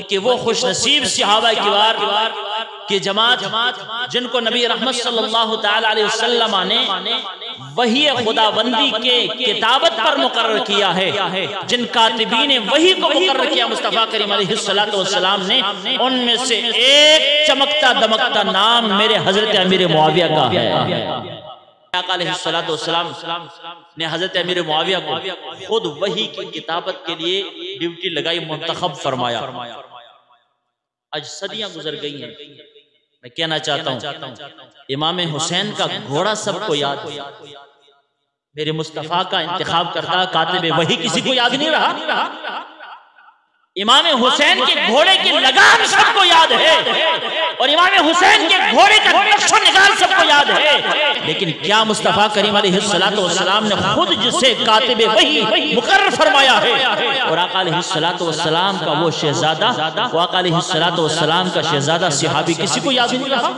کہ وہ خوش نصیب صحابہ کرام کی جماعت جن کو نبی رحمت صلی اللہ تعالی علیہ وسلم نے وحی خداوندی کے کتابت پر مقرر کیا ہے، جن کاتبین وحی کو مقرر کیا مصطفیٰ کریم علیہ السلام نے، ان میں سے ایک چمکتا دمکتا نام میرے حضرت امیر معاویہ کا ہے۔ آقا علیہ السلام نے حضرت امیر معاویہ کو خود وحی کی کتابت کے لیے ڈیوٹی لگائی، منتخب فرمایا۔ آج صدیاں گزر گئی ہیں، میں کہنا چاہتا ہوں امام حسین کا گھوڑا سب کو یاد ہے، میرے مصطفیٰ کا انتخاب کرتا کاتب وحی کسی کو یاد نہیں رہا۔ امام حسین کے گھوڑے کی لگام سب کو یاد ہے، اور امام حسین کے گھوڑے کا نقش و نگار سب کو یاد ہے، لیکن کیا مصطفیٰ کریم علیہ السلام نے خود جسے کاتب وحی مقرر فرمایا ہے، اور آقا علیہ السلام کا وہ شہزادہ، وہ آقا علیہ السلام کا شہزادہ صحابی کسی کو یاد نہیں رہا؟